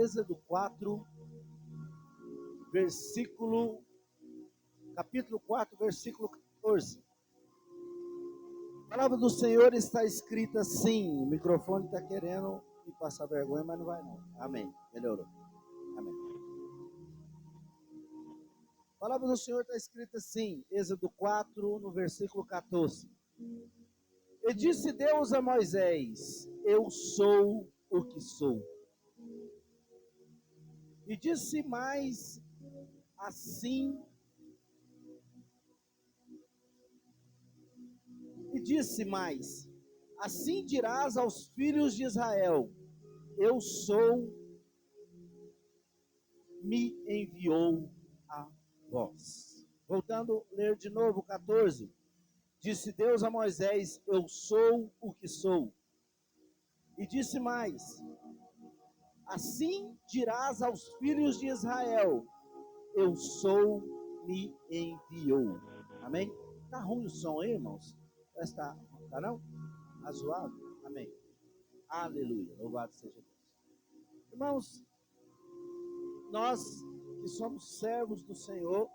Êxodo 4, capítulo 4, versículo 14. A palavra do Senhor está escrita assim. O microfone está querendo me passar vergonha, mas não vai não. Amém. Melhorou. Amém. A palavra do Senhor está escrita assim. Êxodo 4, no versículo 14. E disse Deus a Moisés: Eu sou o que sou. E disse mais assim. Assim dirás aos filhos de Israel: Eu sou, me enviou a vós. Voltando a ler de novo 14. Disse Deus a Moisés: Eu sou o que sou. E disse mais: Assim dirás aos filhos de Israel: Eu sou, me enviou. Amém? Está ruim o som aí, irmãos? Está não? Está zoado? Amém. Aleluia. Louvado seja Deus. Irmãos, nós que somos servos do Senhor,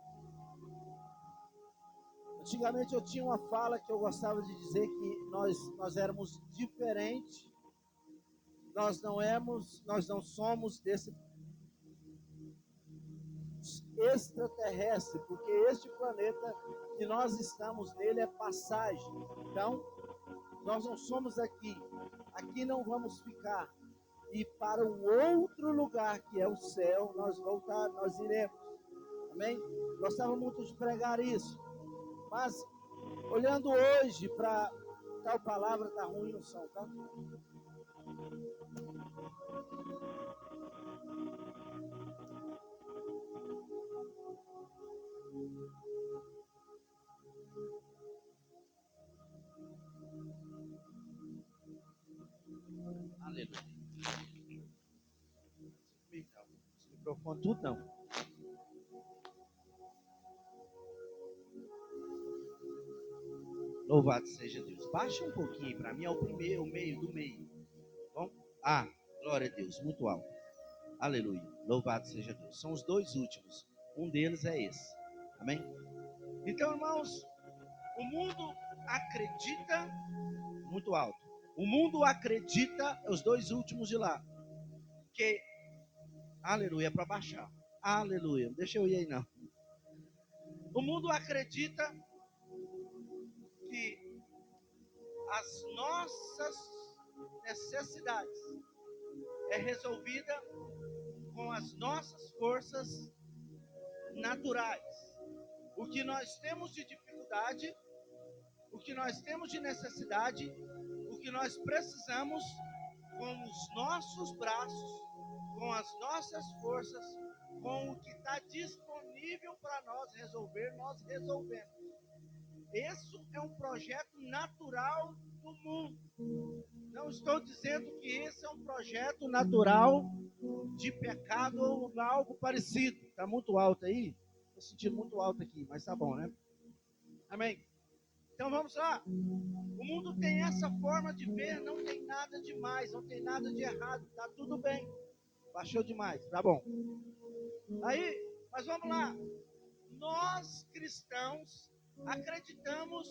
antigamente eu tinha uma fala que eu gostava de dizer que nós éramos diferentes. Nós não somos desse extraterrestre, porque este planeta que nós estamos nele é passagem. Então, nós não somos aqui. Aqui não vamos ficar. E para um outro lugar, que é o céu, nós iremos. Amém? Gostava muito de pregar isso. Mas, olhando hoje para tal palavra, está ruim o som, tá? Aleluia. Esse microfone tudo não. Louvado seja Deus. Baixa um pouquinho para mim, é o primeiro, o meio do meio. Bom? Glória a Deus, muito alto. Aleluia. Louvado seja Deus. São os dois últimos. Um deles é esse. Amém? Então, irmãos, o mundo acredita, muito alto. O mundo acredita, os dois últimos de lá, que, aleluia, é para baixar. Aleluia, deixa eu ir aí não. O mundo acredita que as nossas necessidades é resolvida com as nossas forças naturais. O que nós temos de dificuldade, o que nós temos de necessidade, o que nós precisamos, com os nossos braços, com as nossas forças, com o que está disponível para nós resolver, nós resolvemos. Esse é um projeto natural do mundo. Não estou dizendo que esse é um projeto natural de pecado ou algo parecido. Está muito alto aí? Estou sentindo muito alto aqui, mas tá bom, né? Amém? Então vamos lá. O mundo tem essa forma de ver, não tem nada demais, não tem nada de errado, tá tudo bem. Baixou demais, tá bom. Aí, mas vamos lá. Nós cristãos acreditamos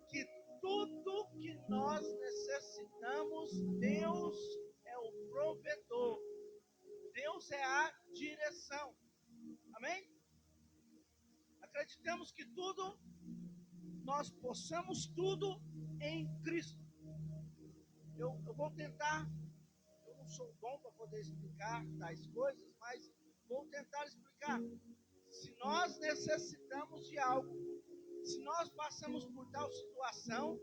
que tudo que nós necessitamos, Deus é o provedor. Deus é a direção. Amém? Acreditamos que tudo, nós possamos tudo em Cristo. Eu vou tentar, eu não sou bom para poder explicar tais coisas, mas vou tentar explicar. Se nós necessitamos de algo, se nós passamos por tal situação,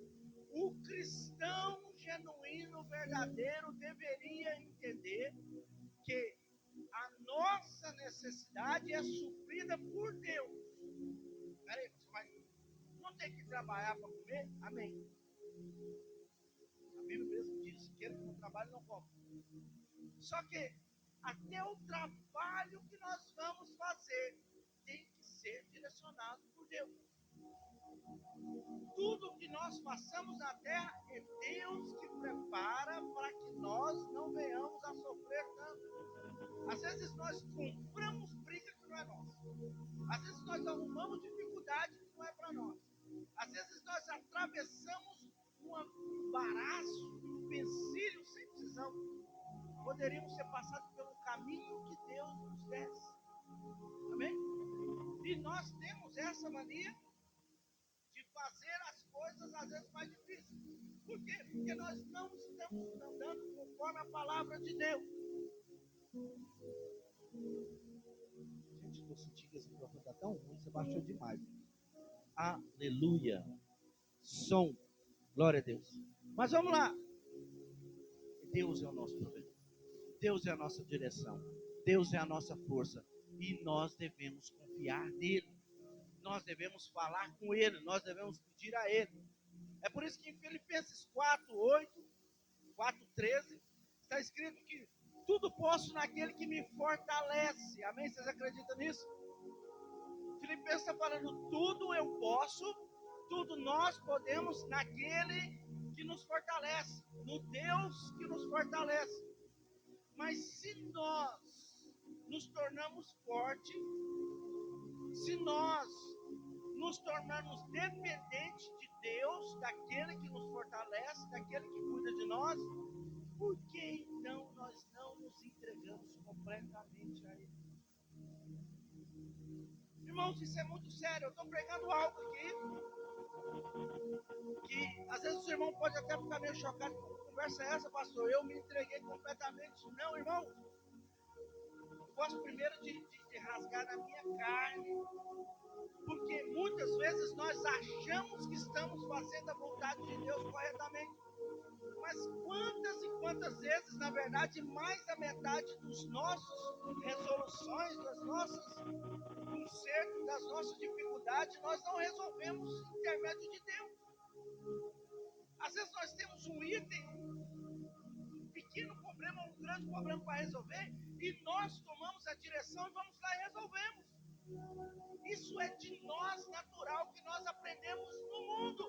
o cristão genuíno, verdadeiro, deveria entender que a nossa necessidade é suprida por Deus. Peraí, você vai não tem que trabalhar para comer? Amém. A Bíblia mesmo diz: aquele que não trabalha não come. Só que até o trabalho que nós vamos fazer tem que ser direcionado por Deus. Tudo que nós nós façamos na terra, é Deus que prepara para que nós não venhamos a sofrer tanto. Às vezes nós compramos briga que não é nossa. Às vezes nós arrumamos dificuldade que não é para nós. Às vezes nós atravessamos um embaraço, um empecilho sem precisão. Poderíamos ser passados pelo caminho que Deus nos desse. Amém? E nós temos essa mania de fazer as coisas às vezes mais difíceis. Por quê? Porque nós não estamos andando conforme a palavra de Deus. Gente, estou sentindo que esse microfone está tão ruim, você baixou demais. Aleluia. Som. Glória a Deus. Mas vamos lá. Deus é o nosso provedor. Deus é a nossa direção. Deus é a nossa força. E nós devemos confiar nele. Nós devemos falar com ele. Nós devemos pedir a ele. É por isso que em Filipenses 4:8, 4:13, está escrito que tudo posso naquele que me fortalece. Amém? Vocês acreditam nisso? Filipenses está falando, tudo eu posso, tudo nós podemos naquele que nos fortalece, no Deus que nos fortalece. Mas se nós nos tornamos fortes, se nós nos tornarmos dependentes de Deus, daquele que nos fortalece, daquele que cuida de nós, por que então nós não nos entregamos completamente a Ele? Irmãos, isso é muito sério. Eu estou pregando algo aqui que às vezes o irmão pode até ficar meio chocado. Que conversa é essa, pastor? Eu me entreguei completamente. Não, irmão. Eu gosto primeiro de rasgar na minha carne, porque muitas vezes nós achamos que estamos fazendo a vontade de Deus corretamente. Mas quantas e quantas vezes, na verdade, mais da metade dos nossos resoluções, das nossas consertos, das nossas dificuldades, nós não resolvemos por intermédio de Deus. Às vezes nós temos um item, um pequeno problema, um grande problema para resolver, e nós tomamos a direção e vamos lá e resolvemos. Isso é de nós natural que nós aprendemos no mundo.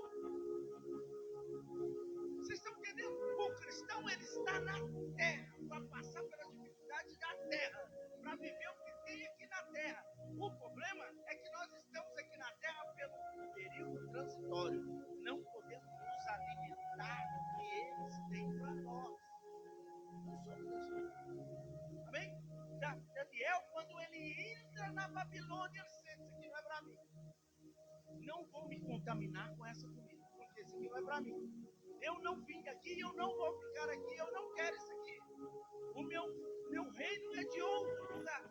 Vocês estão entendendo? O cristão, ele está na terra para passar pelas dificuldades da terra, para viver o que tem aqui na terra. O problema é que nós estamos aqui na terra pelo período transitório. Não podemos nos alimentar do que eles têm para nós. Não somos assim. Amém? Daniel, quando ele entra na Babilônia, ele sente, isso aqui não é para mim. Não vou me contaminar com essa comida, porque isso aqui não é para mim. Eu não vim aqui, eu não vou ficar aqui, eu não quero isso aqui. O meu reino é de outro lugar.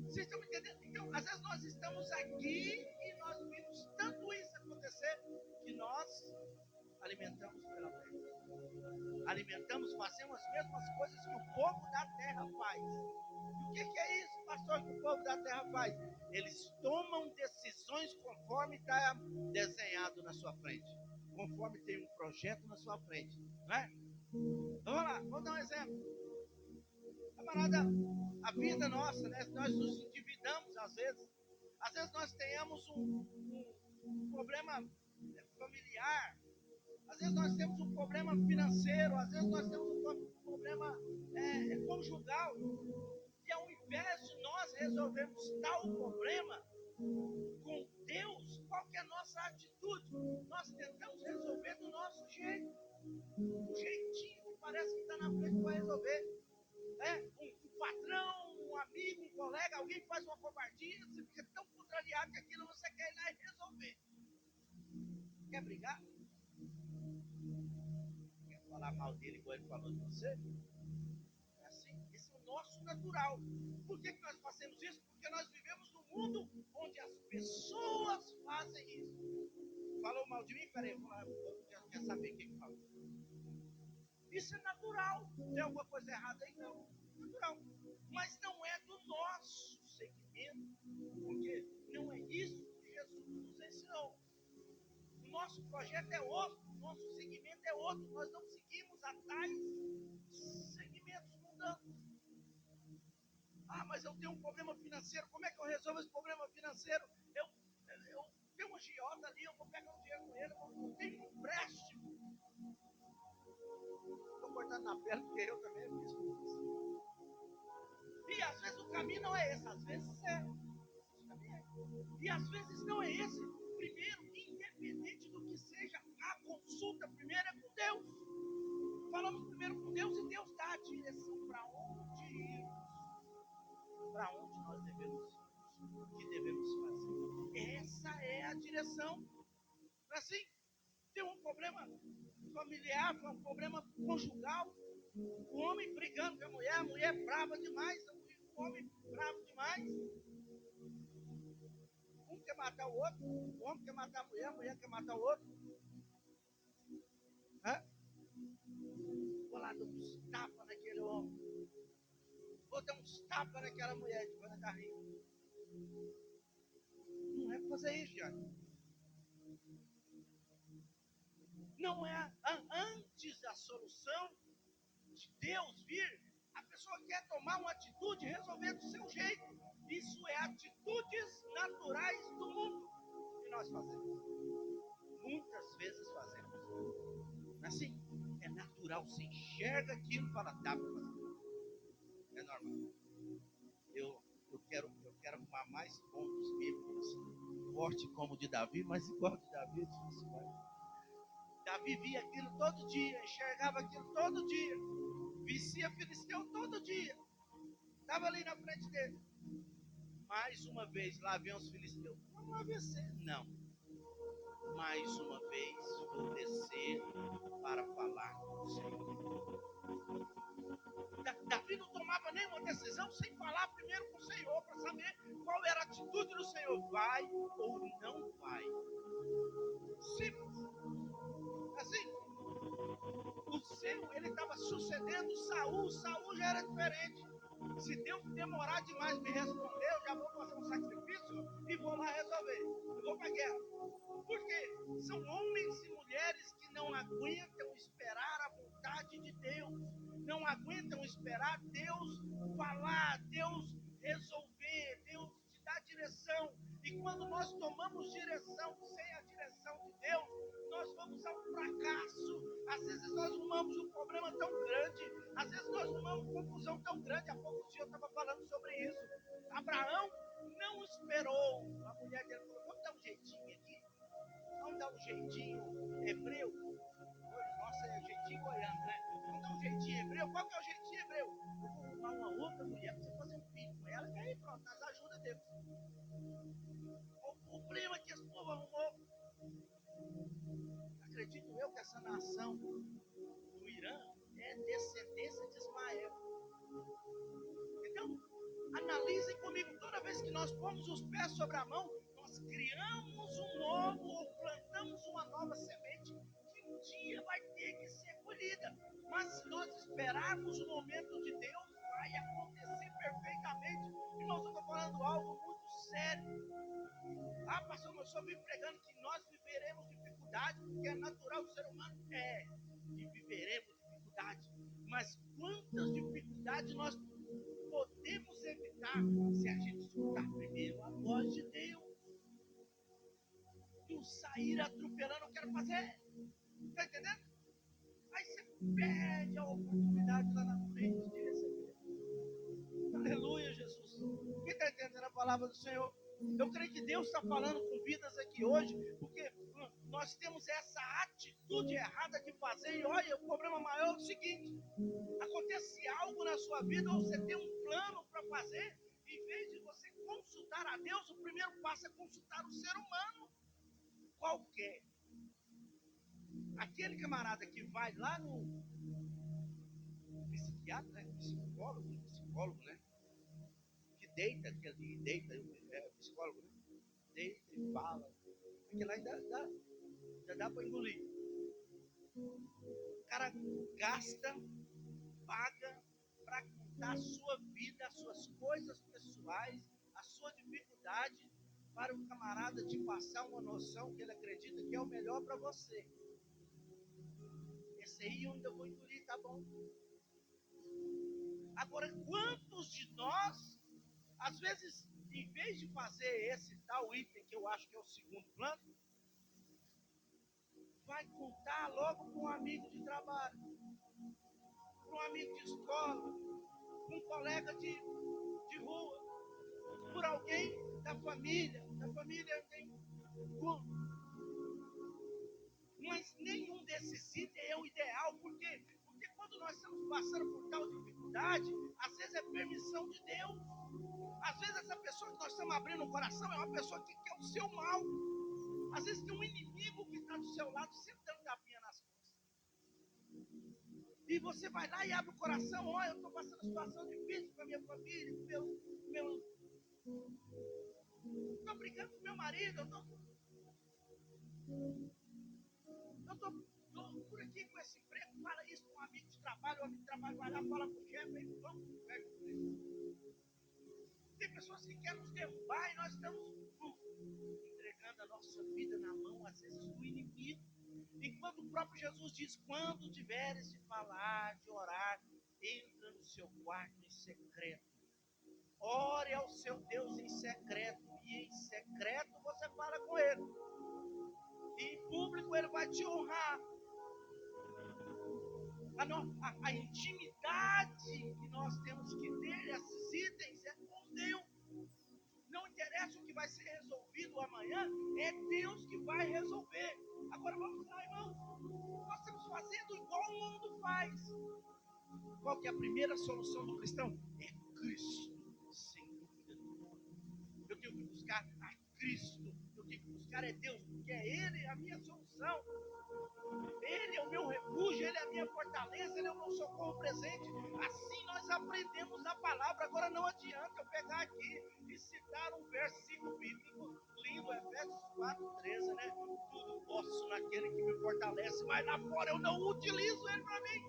Vocês estão me entendendo? Então, às vezes nós estamos aqui e nós vimos tanto isso acontecer que nós alimentamos pela terra. Alimentamos, fazemos as mesmas coisas que o povo da terra faz. E o que é isso, pastor, que o povo da terra faz? Eles tomam decisões conforme está desenhado na sua frente. Conforme tem um projeto na sua frente, não é? Então, vamos lá, vou dar um exemplo. Camarada, a vida nossa, né? Nós nos endividamos às vezes. Às vezes nós tenhamos um problema familiar. Às vezes nós temos um problema financeiro. Às vezes nós temos um problema conjugal. E ao invés de nós resolvermos tal problema com Deus, qual que é a nossa atitude? Nós tentamos resolver do nosso jeito. Um jeitinho que parece que está na frente para resolver. Um patrão, um amigo, um colega, alguém que faz uma covardia, você fica tão contrariado que aquilo você quer ir lá e resolver. Quer brigar? Quer falar mal dele igual ele falou de você? É assim, esse é o nosso natural. Por que nós fazemos isso? Porque nós vivemos num mundo onde as pessoas fazem isso. Falou mal de mim? Peraí, quer saber quem falou? Isso é natural. Tem alguma coisa errada aí? Não. Natural. Mas não é do nosso segmento. Porque não é isso que Jesus nos ensinou. O nosso projeto é outro. O nosso segmento é outro. Nós não seguimos a tais segmentos mundanos. Ah, mas eu tenho um problema financeiro. Como é que eu resolvo esse problema financeiro? tem um agiota ali, eu vou pegar um dinheiro com ele, eu tenho um empréstimo. Estou cortando na pele porque eu também fiz isso. E às vezes o caminho não é esse, às vezes é. E às vezes não é esse. Primeiro, independente do que seja, a consulta primeiro é com Deus. Falamos primeiro com Deus e Deus dá a direção para onde irmos. Para onde nós devemos ir, o que devemos fazer. Essa é a direção. Assim, tem um problema familiar, um problema conjugal. O homem brigando com a mulher brava demais, o homem bravo demais. Um quer matar o outro, o homem quer matar a mulher quer matar o outro. Hã? Vou lá dar uns tapas naquele homem. Vou dar uns tapas naquela mulher de quando está rindo. Não é para fazer isso, Jair. Não é antes da solução de Deus vir, a pessoa quer tomar uma atitude e resolver do seu jeito. Isso é atitudes naturais do mundo que nós fazemos. Muitas vezes fazemos. Assim, é natural. Você enxerga aquilo e fala, dá para fazer. É normal. Eu quero arrumar mais pontos bíblicos. Forte como o de Davi, mas igual de Davi é difícil, né? Davi via aquilo todo dia, enxergava aquilo todo dia, vicia filisteu todo dia, estava ali na frente dele. Mais uma vez, lá vem os filisteus. Vamos vencer? Não. Mais uma vez, vou descer para falar com o Senhor. Davi não tomava nenhuma decisão sem falar primeiro com o Senhor, para saber qual era a atitude do Senhor. Vai ou não vai? Simples. Assim, o seu, ele estava sucedendo Saul. Saul já era diferente. Se Deus demorar demais me responder, eu já vou fazer um sacrifício e vou lá resolver. Eu vou para a guerra. Por quê? São homens e mulheres que não aguentam esperar a vontade de Deus. Não aguentam esperar Deus falar, Deus resolver, Deus te dar direção. E quando nós tomamos direção sem a direção de Deus, nós vamos ao fracasso. Às vezes nós arrumamos um problema tão grande, às vezes nós arrumamos uma confusão tão grande. Há pouco dia eu estava falando sobre isso. Abraão não esperou. A mulher dele falou, vamos dar um jeitinho aqui. Vamos dar um jeitinho hebreu. Nossa, é jeitinho goiano, né? Vamos dar um jeitinho hebreu. Qual que é o jeitinho hebreu? Eu vou arrumar uma outra mulher para você fazer um filho com ela. E aí pronto, nas ajuda Deus. O problema que esse povo arrumou. Acredito eu que essa nação do Irã é descendência de Ismael. Então, analisem comigo, toda vez que nós pomos os pés sobre a mão, nós criamos um novo ou plantamos uma nova semente que um dia vai ter que ser colhida. Mas se nós esperarmos o momento de Deus, vai acontecer perfeitamente. E nós estamos falando algo muito sério. Ah, pastor, eu só vim pregando que nós viveremos dificuldade, porque é natural do ser humano. É, que viveremos dificuldade. Mas quantas dificuldades nós podemos evitar se a gente escutar primeiro a voz de Deus? E o sair atropelando, eu quero fazer. Está entendendo? Aí você perde a oportunidade lá na frente de receber. Aleluia, Jesus. Quem está entendendo a palavra do Senhor? Eu creio que Deus está falando com vidas aqui hoje, porque nós temos essa atitude errada de fazer. E olha, o problema maior é o seguinte: acontece algo na sua vida, ou você tem um plano para fazer, em vez de você consultar a Deus, o primeiro passo é consultar o ser humano qualquer. Aquele camarada que vai lá no psiquiatra, né? Psicólogo, né? Que deita, psicólogo, né? Deita e fala. Aquilo lá ainda dá para engolir. O cara gasta, paga para contar a sua vida, as suas coisas pessoais, a sua dificuldade, para o camarada te passar uma noção que ele acredita que é o melhor para você. Esse aí onde eu vou engolir, tá bom. Agora, quantos de nós, às vezes, em vez de fazer esse tal item, que eu acho que é o segundo plano, vai contar logo com um amigo de trabalho, com um amigo de escola, com um colega de rua, por alguém da família tem culto. Mas nenhum desses itens é o ideal, porque quando nós estamos passando por tal dificuldade, às vezes é permissão de Deus. Às vezes essa pessoa que nós estamos abrindo o coração é uma pessoa que quer o seu mal. Às vezes tem um inimigo que está do seu lado, sempre dando tapinha nas costas. E você vai lá e abre o coração, olha, eu estou passando situação difícil com a minha família, com meu estou brigando com meu marido, eu estou por aqui com esse emprego, fala isso com um amigo de trabalho, o amigo de trabalho vai lá, fala com o chefe, e vamos, pega o emprego. Tem pessoas que querem nos derrubar e nós estamos entregando a nossa vida na mão, às vezes, do inimigo. Enquanto o próprio Jesus diz, quando tiveres de falar, de orar, entra no seu quarto em secreto. Ore ao seu Deus em secreto, e em secreto você fala com ele. E em público ele vai te honrar. A intimidade que nós temos que ter, esses itens, é com Deus. Não interessa o que vai ser resolvido amanhã, é Deus que vai resolver. Agora vamos lá, irmãos. Nós estamos fazendo igual o mundo faz. Qual que é a primeira solução do cristão? É Cristo, sem dúvida. Eu tenho que buscar a Cristo. Eu tenho que buscar é Deus, porque é Ele a minha solução. Ele é o meu refúgio, Ele é a minha fortaleza, Ele é o meu socorro presente. Assim nós aprendemos a palavra. Agora não adianta eu pegar aqui e citar um versículo bíblico lindo, Efésios 4:13, né? Tudo posso naquele que me fortalece, mas lá fora eu não utilizo ele para mim.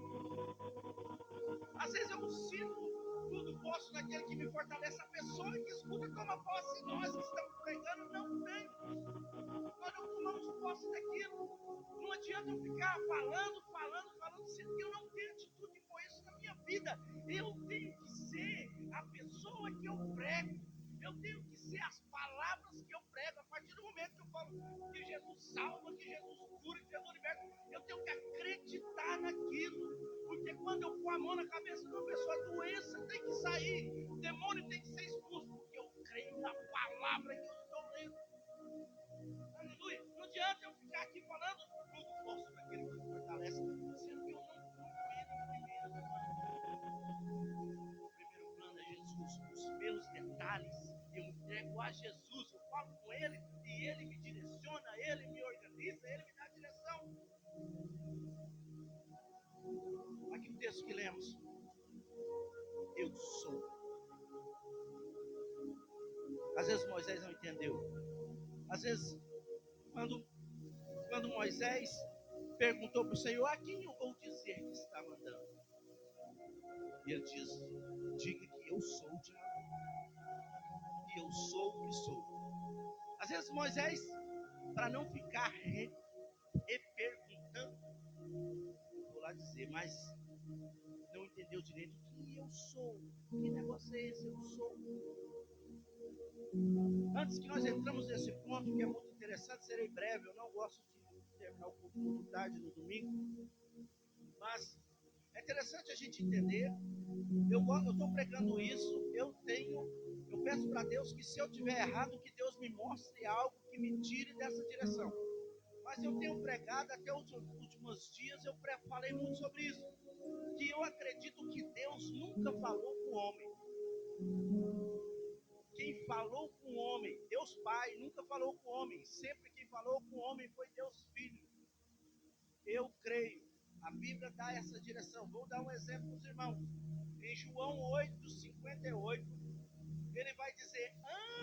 Às vezes eu cito tudo posso naquele que me fortalece. A pessoa que escuta toma posse. Nós que estamos pregando não tem. Nós não tomamos posse daquilo. Não adianta eu ficar falando, sendo que eu não tenho atitude com isso na minha vida. Eu tenho que ser a pessoa que eu prego. Eu tenho que ser as palavras que eu prego. A partir do momento que eu falo que Jesus salva, que Jesus cura, que Jesus liberta, eu tenho que acreditar naquilo. Porque quando eu pôr a mão na cabeça de uma pessoa, a doença tem que sair, o demônio tem que ser expulso, porque eu creio na palavra que eu estou lendo. Aleluia. Não adianta eu ficar aqui falando tudo posso daquele que me fortalece, sendo que eu não ponho ele primeiro. O primeiro plano é Jesus. Os meus detalhes eu entrego a Jesus. Eu falo com ele e ele me direciona, ele me organiza, ele me dá direção. Aqui o texto que lemos. Eu sou. Às vezes Moisés não entendeu. Às vezes, quando Moisés perguntou para o Senhor, a quem eu vou dizer que está mandando? E ele diz, diga que eu sou o diabo. E eu sou o que sou. Às vezes Moisés, para não ficar reperguntando, vou lá dizer, mas não entendeu direito quem eu sou. Que negócio é esse? Eu sou. Antes que nós entramos nesse ponto, que é muito interessante, serei breve, eu não gosto de terminar o culto muito tarde no domingo, mas é interessante a gente entender. Eu estou pregando isso, eu peço para Deus que se eu tiver errado, que Deus me mostre algo que me tire dessa direção. Mas eu tenho pregado até os últimos dias, eu falei muito sobre isso, que eu acredito que Deus nunca falou com o homem. Quem falou com o homem, Deus Pai, nunca falou com o homem. Sempre quem falou com o homem foi Deus Filho. Eu creio. A Bíblia dá essa direção. Vou dar um exemplo para os irmãos. Em João 8:58, ele vai dizer,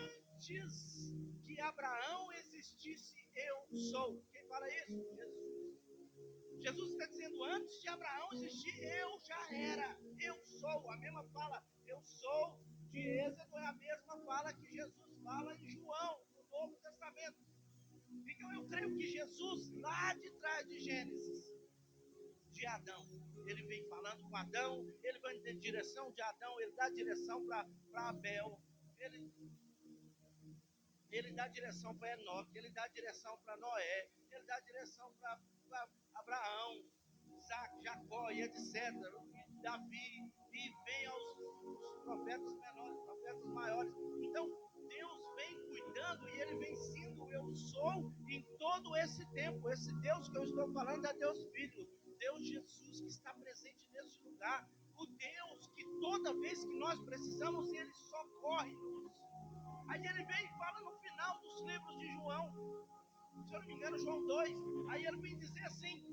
antes que Abraão existisse, eu sou. Quem fala isso? Jesus. Jesus está dizendo, antes de Abraão existir, eu já era. Eu sou. A mesma fala, eu sou, de Êxodo é a mesma fala que Jesus fala em João, no Novo Testamento. Então eu creio que Jesus, lá de trás de Gênesis, de Adão, ele vem falando com Adão, ele vai ter direção de Adão, ele dá direção para Abel, ele Ele dá direção para Enoque, ele dá direção para Noé, ele dá direção para Abraão, Isaac, Jacó e etc. Davi, e vem aos profetas menores, profetas maiores. Então, Deus vem cuidando e ele vem sendo o eu sou em todo esse tempo. Esse Deus que eu estou falando é Deus Filho, Deus Jesus que está presente nesse lugar. O Deus que toda vez que nós precisamos, ele socorre-nos. Aí ele vem e fala no final dos livros de João, se eu não me engano, João 2. Aí ele vem dizer assim: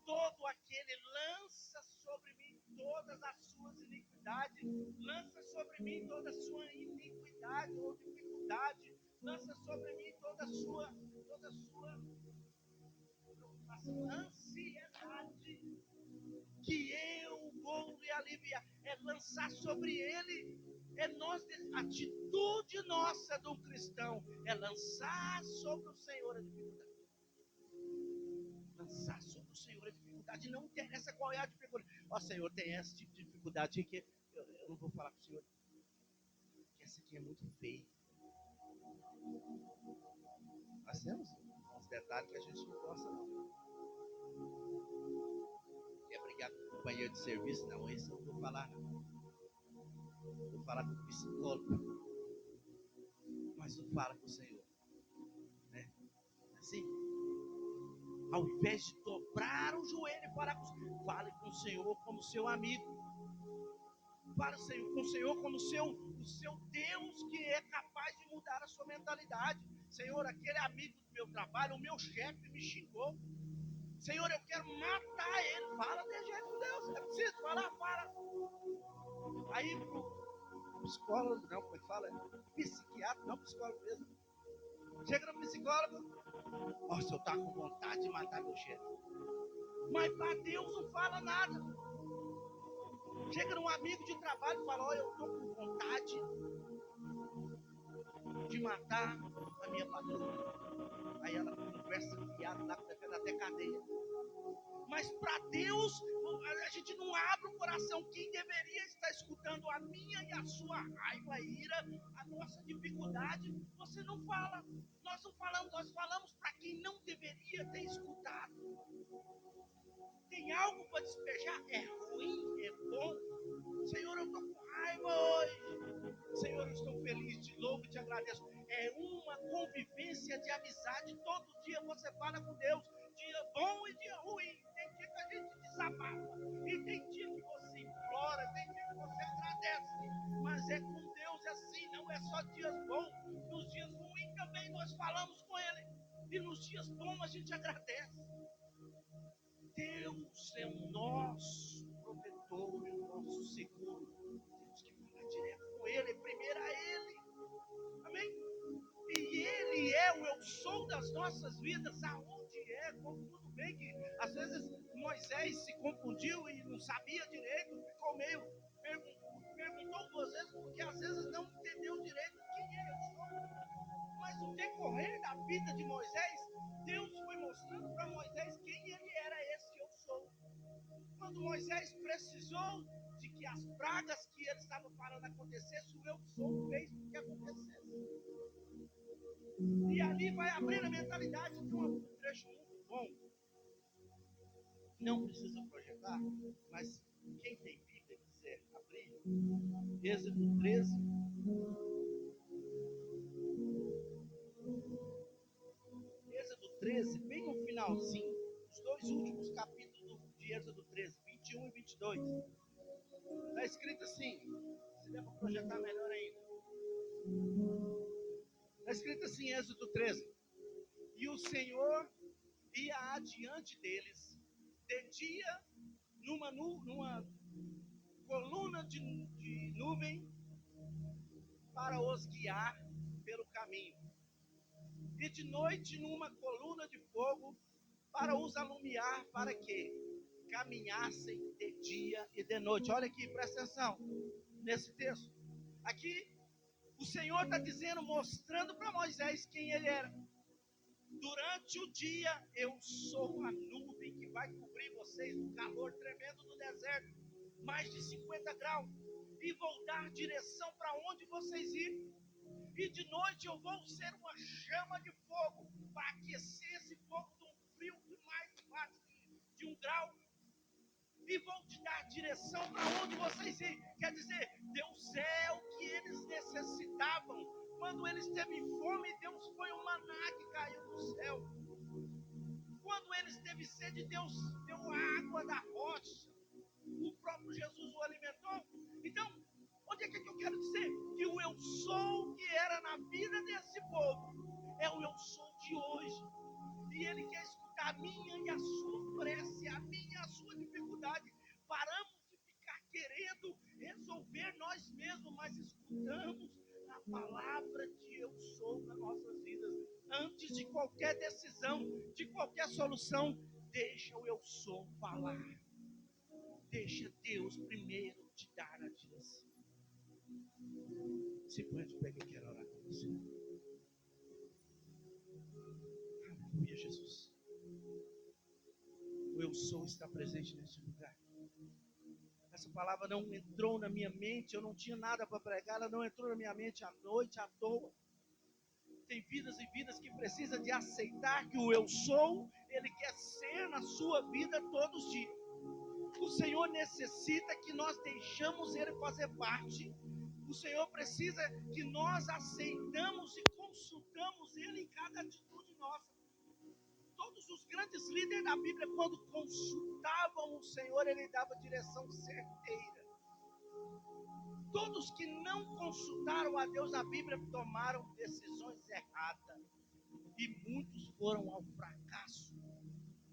todo aquele lança sobre mim todas as suas iniquidades, lança sobre mim toda a sua iniquidade ou dificuldade, lança sobre mim toda a sua ansiedade, que eu vou lhe aliviar. É lançar sobre ele. A atitude nossa do cristão é lançar sobre o Senhor a dificuldade. Lançar sobre o Senhor a dificuldade. Não interessa qual é a dificuldade. Ó, Senhor, tem esse tipo de dificuldade que eu não vou falar com o Senhor, que essa aqui é muito feia. Nós temos uns detalhes que a gente não gosta, não. Quer brigar com o companheiro de serviço? Não, esse eu não vou falar, não. Vou falar com o psicólogo, mas não fala com o Senhor, né? Assim, ao invés de dobrar o joelho e falar com o Senhor, fale com o Senhor como seu amigo. Fale com o Senhor como o seu Deus, que é capaz de mudar a sua mentalidade. Senhor, aquele amigo do meu trabalho, o meu chefe me xingou. Senhor, eu quero matar ele. Fala de jeito com Deus. É preciso falar, fala. Aí pro psicólogo, não, como é que fala? Psiquiatra, não, psicólogo mesmo. Chega no psicólogo, ó, se eu tá com vontade de matar meu chefe. Mas para Deus não fala nada. Chega num amigo de trabalho e fala, ó, eu tô com vontade de matar a minha patroa. Aí ela conversa fiada lá, prefere até cadeia. Mas para Deus, a gente não abre o coração. Quem deveria estar escutando a minha e a sua raiva, a ira, a nossa dificuldade, você não fala. Nós não falamos, nós falamos para quem não deveria ter escutado. Tem algo para despejar? É ruim, é bom. Senhor, eu estou com raiva hoje. Senhor, eu estou feliz, te louvo e te agradeço. É uma convivência de amizade. Todo dia você fala com Deus. Dia bom e dia ruim. Tem dia que a gente desabafa. E tem dia que você implora. Tem dia que você agradece. Mas é com Deus assim. Não é só dias bons. Nos dias ruins também nós falamos com Ele. E nos dias bons a gente agradece. Deus é o nosso protetor, o nosso seguro. Temos que falar direto com Ele, primeiro a Ele. Amém? E Ele é o eu sou das nossas vidas, aonde é, como tudo bem que às vezes Moisés se confundiu e não sabia direito, ficou meio, perguntou duas vezes, porque às vezes não entendeu direito quem é eu sou. Mas no decorrer da vida de Moisés, Deus foi mostrando para Moisés quem ele era, esse eu sou. Quando Moisés precisou de que as pragas que ele estava falando acontecessem, o eu sou fez com que acontecesse. E ali vai abrir a mentalidade de um trecho muito bom. Não precisa projetar, mas quem tem Bíblia e quiser abrir, Êxodo 13. Êxodo 13, bem no finalzinho, os dois últimos capítulos de Êxodo 13, 21 e 22. Está escrito assim, se der para projetar melhor ainda. Está escrito assim, Êxodo 13. E o Senhor ia adiante deles, de dia, numa coluna de nuvem, para os guiar pelo caminho. E de noite, numa coluna de fogo, para os alumiar, para que caminhassem de dia e de noite. Olha aqui, presta atenção nesse texto. Aqui, o Senhor está dizendo, mostrando para Moisés quem ele era. Durante o dia, eu sou a nuvem que vai cobrir vocês no calor tremendo do deserto, mais de 50 graus, e vou dar direção para onde vocês irem. E de noite eu vou ser uma chama de fogo para aquecer esse fogo de um frio de mais de 1 grau. E vou te dar direção para onde vocês ir. Quer dizer, Deus é o que eles necessitavam. Quando eles teve fome, Deus foi um maná que caiu do céu. Quando eles teve sede, Deus deu a água da rocha. O próprio Jesus o alimentou. Então, onde é que eu quero dizer? Que o eu sou que era na vida desse povo é o eu sou de hoje. E Ele quer escutar a minha e a sua prece, a minha e a sua dificuldade. Paramos de ficar querendo resolver nós mesmos, mas escutamos a palavra de eu sou nas nossas vidas. Antes de qualquer decisão, de qualquer solução, deixa o eu sou falar. Deixa Deus primeiro te dar a direção. Se põe de pé que eu quero orar com você. Aleluia, Jesus. O eu sou está presente nesse lugar. Essa palavra não entrou na minha mente, eu não tinha nada para pregar, ela não entrou na minha mente à noite, à toa. Tem vidas e vidas que precisam de aceitar que o eu sou, Ele quer ser na sua vida todos os dias. O Senhor necessita que nós deixamos Ele fazer parte. O Senhor precisa que nós aceitamos e consultamos Ele em cada atitude nossa. Todos os grandes líderes da Bíblia, quando consultavam o Senhor, Ele dava direção certeira. Todos que não consultaram a Deus na Bíblia tomaram decisões erradas. E muitos foram ao fracasso.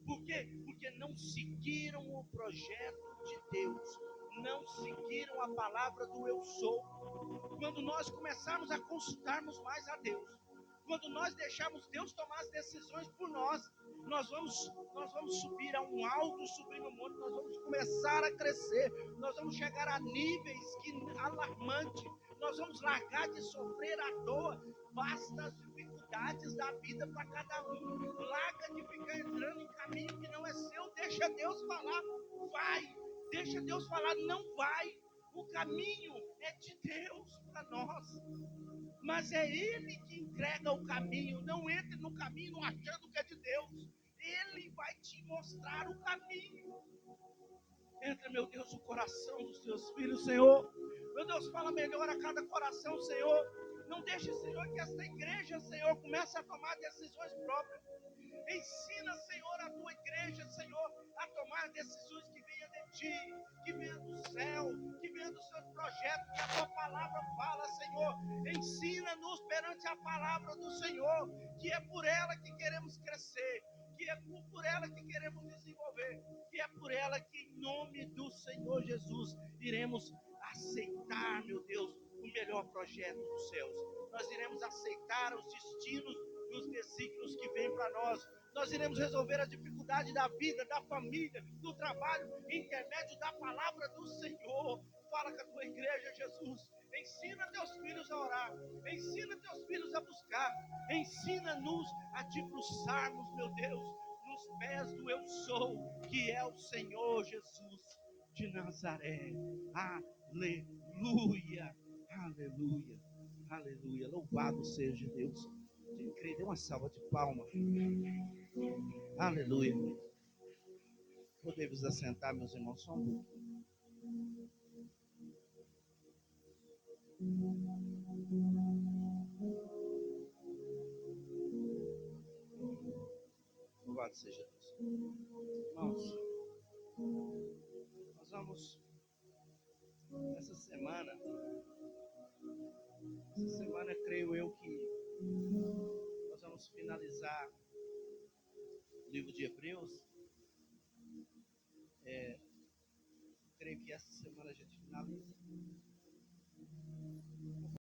Por quê? Porque não seguiram o projeto de Deus. Não seguiram a palavra do eu sou. Quando nós começarmos a consultarmos mais a Deus, quando nós deixarmos Deus tomar as decisões por nós, nós vamos subir a um alto, subir no monte, nós vamos começar a crescer, nós vamos chegar a níveis alarmantes, nós vamos largar de sofrer à toa. Basta as dificuldades da vida para cada um. Larga de ficar entrando em caminho que não é seu. Deixa Deus falar, vai. Deixa Deus falar, não vai. O caminho é de Deus para nós. Mas é Ele que entrega o caminho. Não entre no caminho achando que é de Deus. Ele vai te mostrar o caminho. Entra, meu Deus, o coração dos teus filhos, Senhor. Meu Deus, fala melhor a cada coração, Senhor. Não deixe, Senhor, que esta igreja, Senhor, comece a tomar decisões próprias. Ensina, Senhor, a tua igreja, Senhor, a tomar decisões que venham de ti, que venham do céu, que venham dos seus projetos, que a tua palavra fala, Senhor. Ensina-nos perante a palavra do Senhor, que é por ela que queremos crescer, que é por ela que queremos desenvolver, que é por ela que, em nome do Senhor Jesus, iremos aceitar, meu Deus, o melhor projeto dos céus. Nós iremos aceitar os destinos e os desígnios que vêm para nós. Nós iremos resolver a dificuldade da vida, da família, do trabalho, em intermédio da palavra do Senhor. Fala com a tua igreja, Jesus. Ensina teus filhos a orar. Ensina teus filhos a buscar. Ensina-nos a debruçarmos, meu Deus, nos pés do eu sou, que é o Senhor Jesus de Nazaré. Aleluia, aleluia, aleluia. Louvado seja Deus. Quem crê, dê uma salva de palmas. Aleluia. Podemos assentar, meus irmãos, só um pouquinho. Louvado seja Deus. Irmãos, nós vamos, essa semana, creio eu que nós vamos finalizar o livro de Hebreus. Creio que essa semana a gente finaliza.